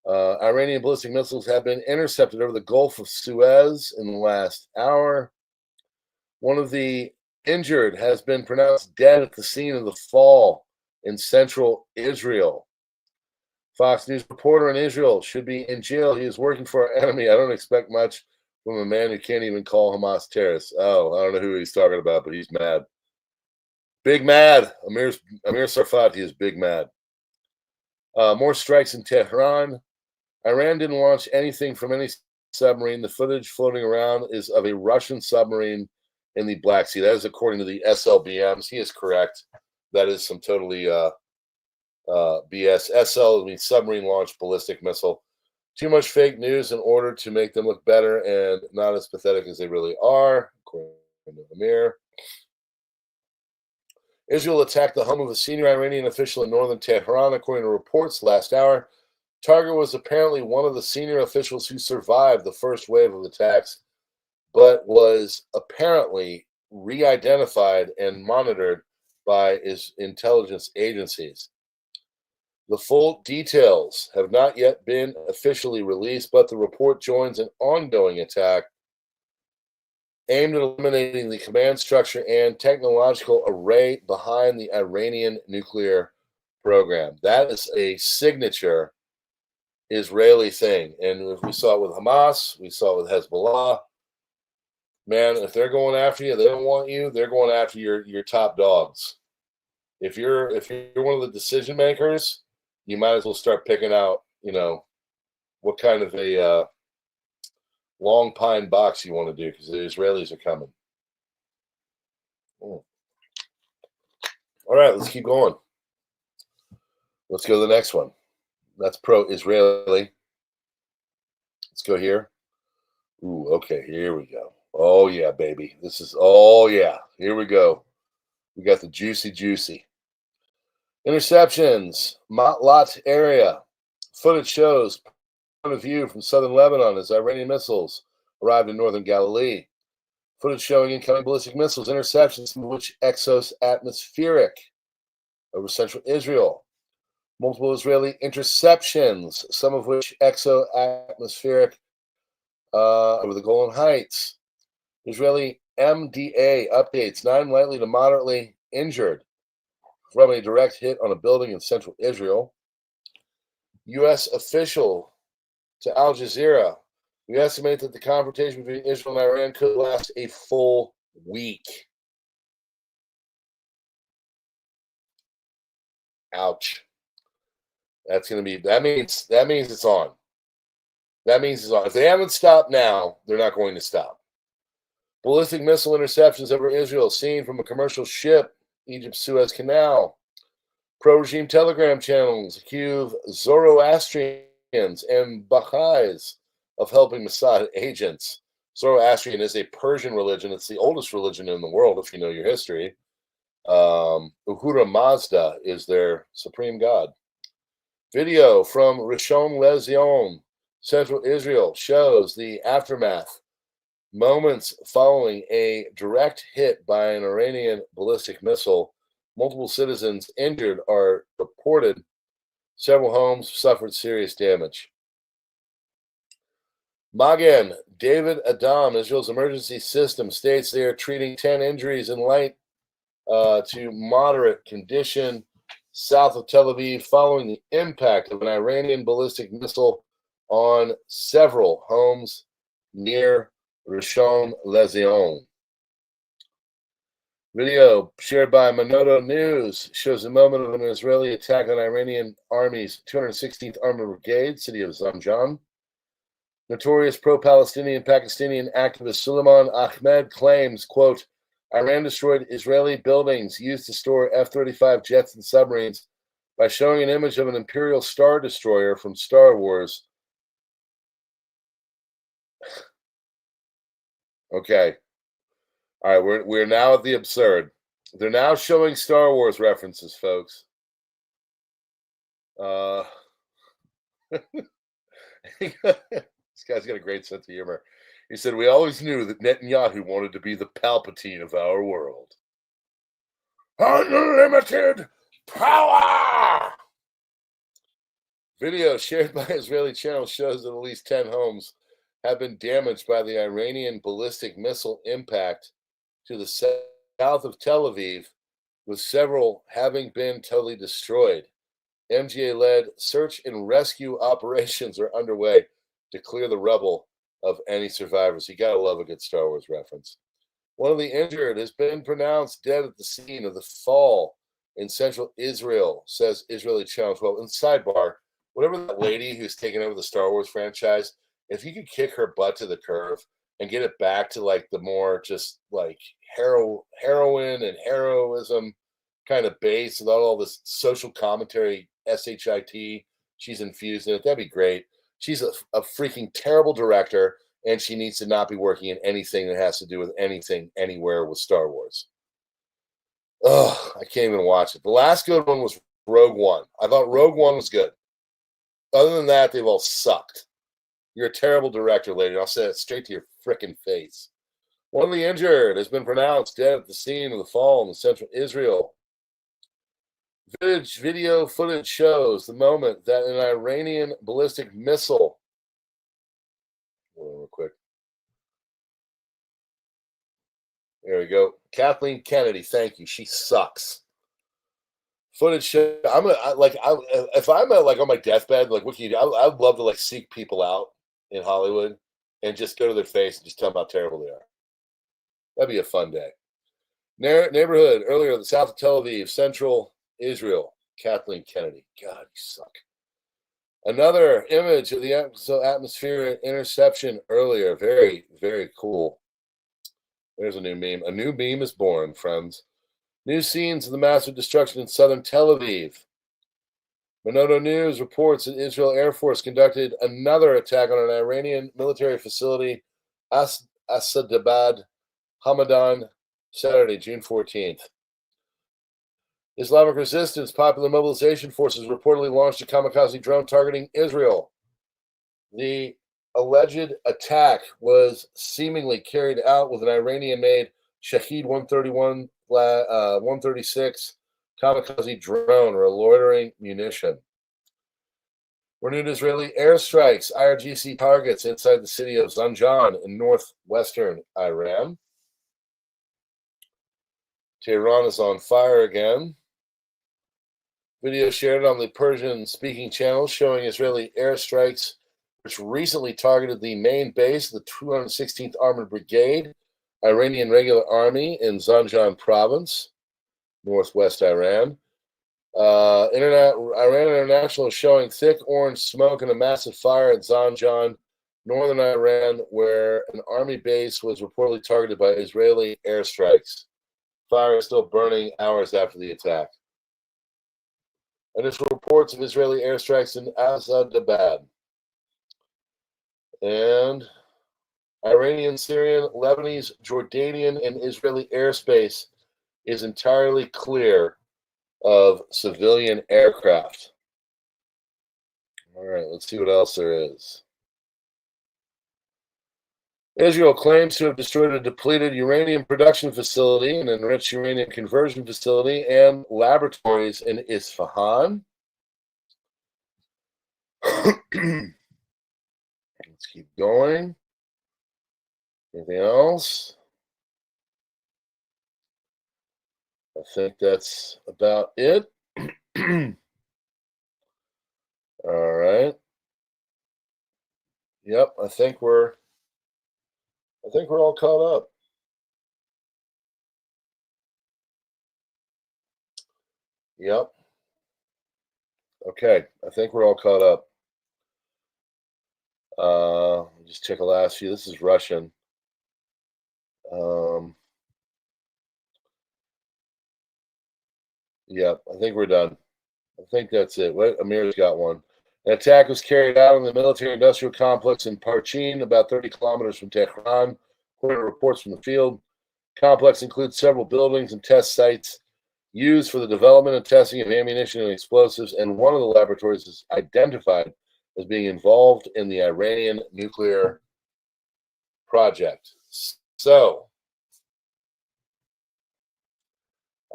Iranian ballistic missiles have been intercepted over the Gulf of Suez in the last hour. One of the injured has been pronounced dead at the scene of the fall in central Israel. Fox News reporter in Israel should be in jail. He is working for our enemy. I don't expect much from a man who can't even call Hamas terrorists. Oh, I don't know who he's talking about, but he's mad. Big mad. Amir Sarfati is big mad. More strikes in Tehran. Iran didn't launch anything from any submarine. The footage floating around is of a Russian submarine in the Black Sea. That is according to the SLBMs. He is correct. That is some totally BS. SL means submarine launched ballistic missile. Too much fake news in order to make them look better and not as pathetic as they really are, according to Amir. Israel attacked the home of a senior Iranian official in northern Tehran, according to reports last hour. Target was apparently one of the senior officials who survived the first wave of attacks, but was apparently re-identified and monitored by his intelligence agencies. The full details have not yet been officially released, but the report joins an ongoing attack aimed at eliminating the command structure and technological array behind the Iranian nuclear program. That is a signature Israeli thing. And we saw it with Hamas, we saw it with Hezbollah. Man, if they're going after you, they don't want you, they're going after your top dogs. If you're one of the decision makers, you might as well start picking out, what kind of a long pine box you want to do, because the Israelis are coming. All right, let's keep going. Let's go to the next one. That's pro-Israeli. Let's go here. Ooh, okay, here we go. Oh, yeah, baby. Here we go. We got the juicy. Interceptions, Matlat area. Footage shows point of view from southern Lebanon as Iranian missiles arrived in northern Galilee. Footage showing incoming ballistic missiles, interceptions, some of which exo-atmospheric over central Israel. Multiple Israeli interceptions, some of which exo-atmospheric over the Golan Heights. Israeli MDA updates 9 lightly to moderately injured from a direct hit on a building in central Israel. U.S. official to Al Jazeera. We estimate that the confrontation between Israel and Iran could last a full week. Ouch. That's going to be, that means it's on. That means it's on. If they haven't stopped now, they're not going to stop. Ballistic missile interceptions over Israel seen from a commercial ship, Egypt's Suez Canal. Pro-regime telegram channels accuse Zoroastrians and Baha'is of helping Mossad agents. Zoroastrian is a Persian religion. It's the oldest religion in the world, if you know your history. Uhura Mazda is their supreme god. Video from Rishon LeZion, Central Israel, shows the aftermath, moments following a direct hit by an Iranian ballistic missile. Multiple citizens injured are reported. Several homes suffered serious damage. Magen David Adam, Israel's emergency system, states they are treating 10 injuries in light to moderate condition south of Tel Aviv following the impact of an Iranian ballistic missile on several homes near Rishon LeZion. Video shared by Monodo News shows the moment of an Israeli attack on Iranian Army's 216th Armored Brigade, city of Zanjan. Notorious pro-Palestinian Pakistani activist Suleiman Ahmed claims, quote, Iran destroyed Israeli buildings used to store F-35 jets and submarines by showing an image of an Imperial Star Destroyer from Star Wars. Okay. All right, we're now at the absurd. They're now showing Star Wars references, folks. This guy's got a great sense of humor. He said, we always knew that Netanyahu wanted to be the Palpatine of our world. Unlimited power! Video shared by Israeli channels shows that at least 10 homes have been damaged by the Iranian ballistic missile impact to the south of Tel Aviv, with several having been totally destroyed. MGA-led search and rescue operations are underway to clear the rubble of any survivors. You gotta love a good Star Wars reference. One of the injured has been pronounced dead at the scene of the fall in central Israel, says Israeli Channel 12. In sidebar, whatever that lady who's taken over the Star Wars franchise, if you could kick her butt to the curve and get it back to like the more just like heroin and heroism kind of base without all this social commentary, SHIT she's infused in it, that'd be great. She's a freaking terrible director, and she needs to not be working in anything that has to do with anything anywhere with Star Wars. Oh, I can't even watch it. The last good one was Rogue One. I thought Rogue One was good. Other than that, they've all sucked. You're a terrible director, lady. I'll say it straight to your frickin' face. One of the injured has been pronounced dead at the scene of the fall in central Israel. Video footage shows the moment that an Iranian ballistic missile. Real quick. There we go. Kathleen Kennedy, thank you. She sucks. Footage show. If I'm like on my deathbed, like what can you do? I'd love to like seek people out in Hollywood and just go to their face and just tell them how terrible they are. That'd be a fun day. Neighborhood earlier, the south of Tel Aviv, central Israel. Kathleen Kennedy. God, you suck. Another image of the atmospheric interception earlier. Very, very cool. There's a new meme. A new meme is born, friends. New scenes of the massive destruction in southern Tel Aviv. Monodo News reports that Israel Air Force conducted another attack on an Iranian military facility, Asadabad, Hamadan, Saturday, June 14th. Islamic Resistance Popular Mobilization Forces reportedly launched a kamikaze drone targeting Israel. The alleged attack was seemingly carried out with an Iranian-made Shahed 136 kamikaze drone or a loitering munition. Renewed Israeli airstrikes, IRGC targets inside the city of Zanjan in northwestern Iran. Tehran is on fire again. Video shared on the Persian-speaking channel showing Israeli airstrikes which recently targeted the main base of the 216th Armored Brigade, Iranian Regular Army in Zanjan province, northwest Iran. Iran International is showing thick orange smoke and a massive fire at Zanjan, northern Iran, where an army base was reportedly targeted by Israeli airstrikes. Fire is still burning hours after the attack. Initial reports of Israeli airstrikes in Asadabad. And Iranian, Syrian, Lebanese, Jordanian, and Israeli airspace is entirely clear of civilian aircraft. All right, let's see what else there is. Israel claims to have destroyed a depleted uranium production facility, an enriched uranium conversion facility, and laboratories in Isfahan. Let's keep going. Anything else? I think that's about it. All right. Yep, I think we're all caught up. Yep. Okay, I think we're all caught up. Just check the last few. This is Russian. Yep, I think we're done. I think that's it. Wait, Amir's got one. An attack was carried out on the military-industrial complex in Parchin, about 30 kilometers from Tehran, according to reports from the field. The complex includes several buildings and test sites used for the development and testing of ammunition and explosives, and one of the laboratories is identified as being involved in the Iranian nuclear project. So,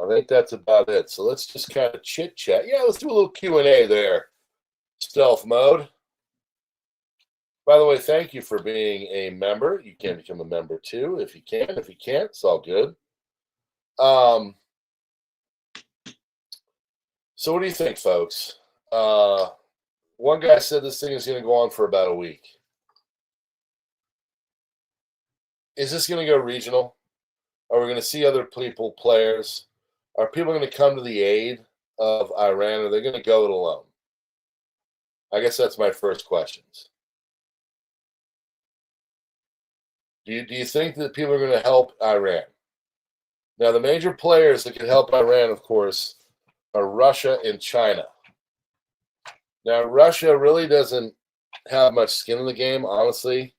I think that's about it. So let's just kind of chit-chat. Yeah, let's do a little Q&A there. Stealth mode. By the way, thank you for being a member. You can become a member too if you can. If you can't, it's all good. So what do you think, folks? One guy said this thing is going to go on for about a week. Is this going to go regional? Are we going to see other players? Are people going to come to the aid of Iran? Or are they going to go it alone? I guess that's my first questions. Do you think that people are going to help Iran? Now, the major players that can help Iran, of course, are Russia and China. Now, Russia really doesn't have much skin in the game, honestly.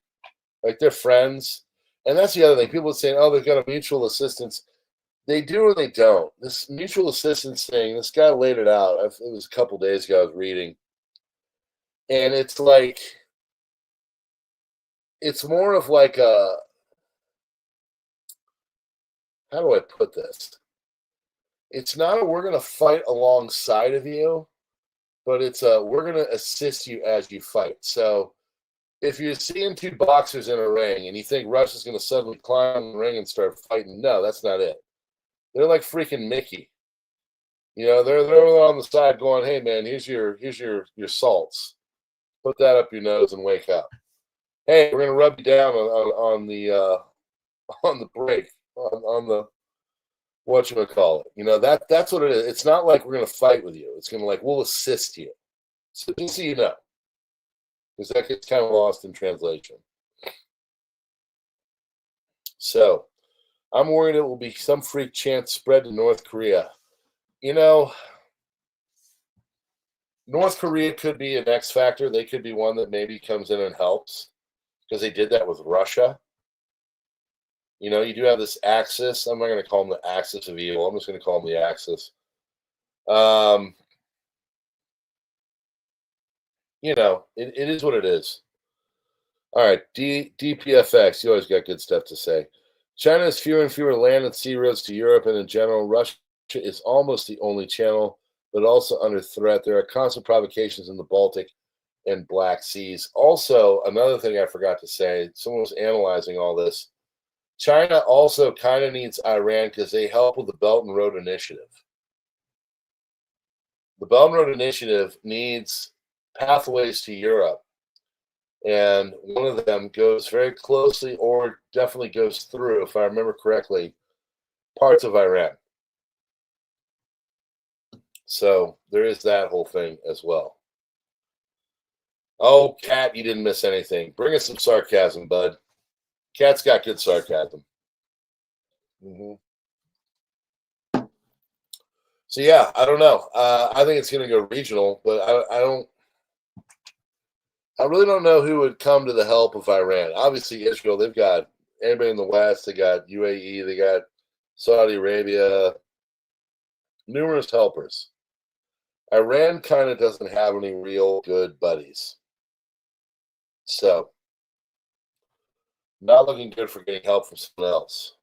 Like, they're friends. And that's the other thing. People are saying, oh, they've got a mutual assistance. They do or they don't. This mutual assistance thing, this guy laid it out. It was a couple days ago I was reading. And it's like, it's more of like a, how do I put this? It's not a, we're going to fight alongside of you, but it's a, we're going to assist you as you fight. So if you're seeing two boxers in a ring and you think Russia's going to suddenly climb the ring and start fighting, no, that's not it. They're like freaking Mickey. You know, they're on the side going, hey man, here's your salts. Put that up your nose and wake up. Hey, we're gonna rub you down on the break, on the whatchamacallit. You know, that's what it is. It's not like we're gonna fight with you. It's gonna like we'll assist you. So just so you know. Because that gets kind of lost in translation. So I'm worried it will be some freak chance spread to North Korea. You know, North Korea could be an X factor. They could be one that maybe comes in and helps because they did that with Russia. You know, you do have this axis. I'm not going to call them the axis of evil. I'm just going to call them the axis. You know, it is what it is. All right, DPFX. You always got good stuff to say. China has fewer and fewer land and sea roads to Europe, and in general, Russia is almost the only channel, but also under threat. There are constant provocations in the Baltic and Black Seas. Also, another thing I forgot to say, someone was analyzing all this. China also kind of needs Iran because they help with the Belt and Road Initiative. The Belt and Road Initiative needs pathways to Europe, and one of them goes very closely, or definitely goes through, if I remember correctly, parts of Iran. So there is that whole thing as well. Oh, Cat, you didn't miss anything. Bring us some sarcasm, bud. Cat's got good sarcasm. Hmm. So yeah, I don't know. I think it's going to go regional, but I really don't know who would come to the help of Iran. Obviously, Israel. They've got anybody in the West. They got UAE. They got Saudi Arabia. Numerous helpers. Iran kind of doesn't have any real good buddies. So, not looking good for getting help from someone else,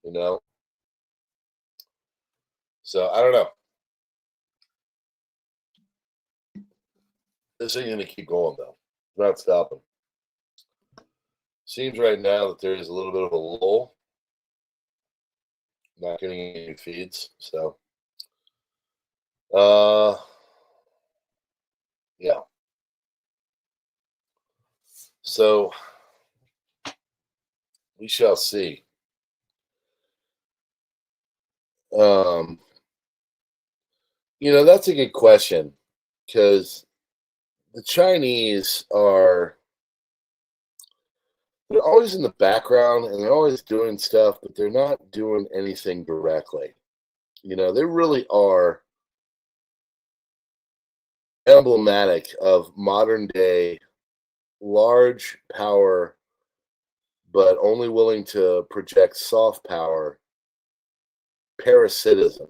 you know? So, I don't know. This ain't going to keep going, though. Not stopping. Seems right now that there is a little bit of a lull. Not getting any feeds. So, yeah. So, we shall see. Um, that's a good question because the Chinese they're always in the background and they're always doing stuff, but they're not doing anything directly. They really are emblematic of modern day large power, but only willing to project soft power parasitism.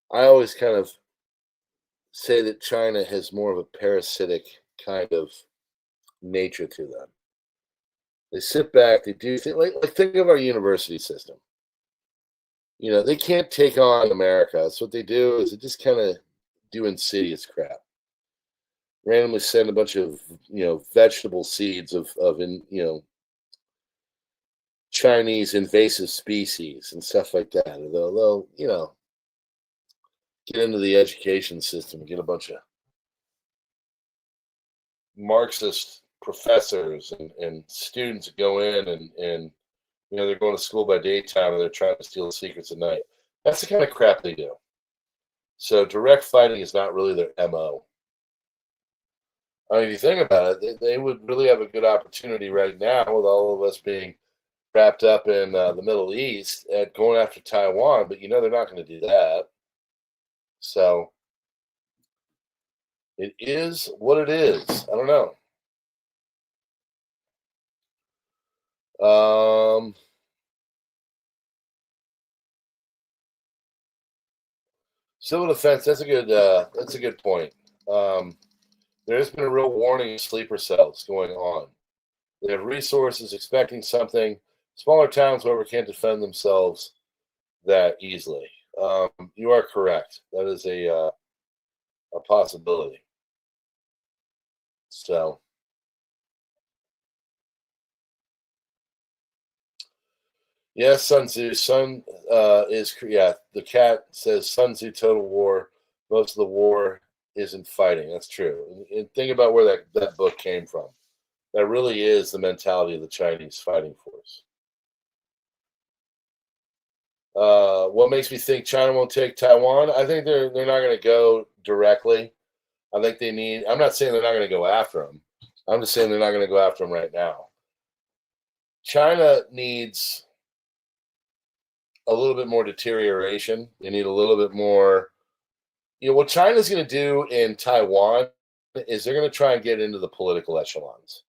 I always kind of say that China has more of a parasitic kind of nature to them. They sit back, they do things like think of our university system. They can't take on America. So what they do is they just kind of do insidious crap. Randomly send a bunch of vegetable seeds of Chinese invasive species and stuff like that. They'll get into the education system, get a bunch of Marxist professors and students go in and they're going to school by daytime and they're trying to steal secrets at night. That's the kind of crap they do. So direct fighting is not really their MO. I mean, if you think about it, they would really have a good opportunity right now with all of us being wrapped up in the Middle East at going after Taiwan, but they're not going to do that. So it is what it is. I don't know. Civil defense. That's a good point. There has been a real warning of sleeper cells going on. They have resources, expecting something. Smaller towns, however, can't defend themselves that easily. You are correct. That is a possibility. So, yes, Sun Tzu. The cat says Sun Tzu total war. Most of the war isn't fighting. That's true. And think about where that book came from. That really is the mentality of the Chinese fighting force. What makes me think China won't take Taiwan? I think they're not going to go directly. I think they need. I'm not saying they're not going to go after them. I'm just saying they're not going to go after them right now. China needs a little bit more deterioration. They need a little bit more. What China's going to do in Taiwan is they're going to try and get into the political echelons,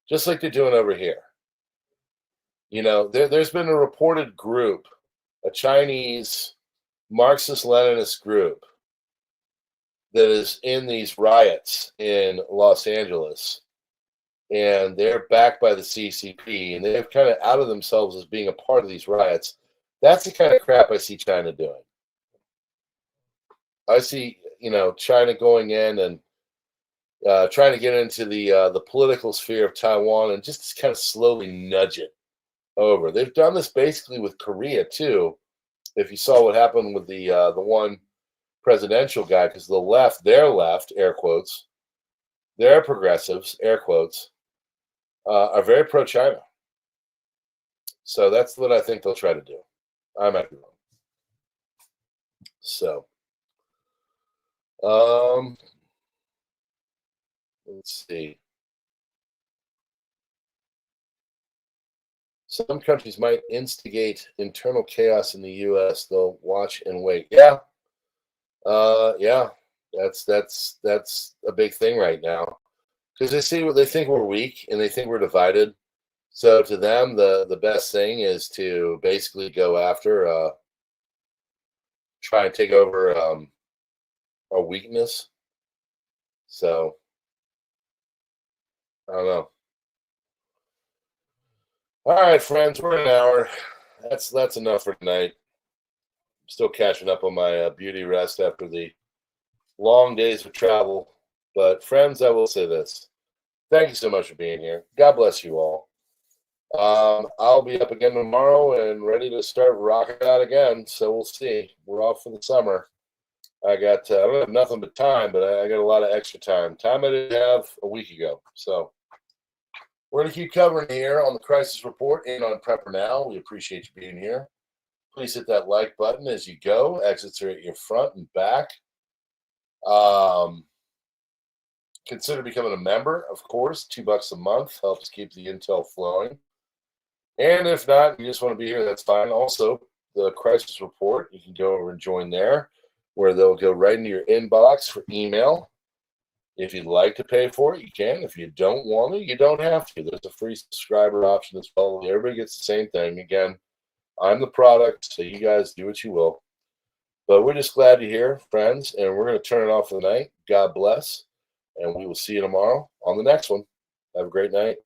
just like they're doing over here. There's been a reported group, a Chinese Marxist-Leninist group that is in these riots in Los Angeles, and they're backed by the CCP, and they've kind of outed themselves as being a part of these riots. That's the kind of crap I see China doing. I see, China going in and trying to get into the political sphere of Taiwan and just kind of slowly nudge it over. They've done this basically with Korea too. If you saw what happened with the one presidential guy, because the left, their left, air quotes, their progressives, air quotes, are very pro-China. So that's what I think they'll try to do. I might be wrong. So, let's see. Some countries might instigate internal chaos in the U.S. They'll watch and wait. Yeah, yeah, that's a big thing right now because they think we're weak and they think we're divided. So to them, the best thing is to basically go after, try and take over a weakness. So I don't know. All right, friends, we're an hour. That's enough for tonight. I'm still catching up on my beauty rest after the long days of travel. But friends, I will say this: thank you so much for being here. God bless you all. I'll be up again tomorrow and ready to start rocking out again. So we'll see. We're off for the summer. I don't have nothing but time, but I got a lot of extra time. Time I didn't have a week ago. So we're going to keep covering here on the Crisis Report and on PrepperNow. We appreciate you being here. Please hit that like button as you go. Exits are at your front and back. Consider becoming a member, of course. $2 a month helps keep the intel flowing. And if not, you just want to be here, that's fine. Also, the Crisis Report, you can go over and join there, where they'll go right into your inbox for email. If you'd like to pay for it, you can. If you don't want to, you don't have to. There's a free subscriber option as well. Everybody gets the same thing. Again, I'm the product, so you guys do what you will. But we're just glad you're here, friends, and we're going to turn it off for the night. God bless, and we will see you tomorrow on the next one. Have a great night.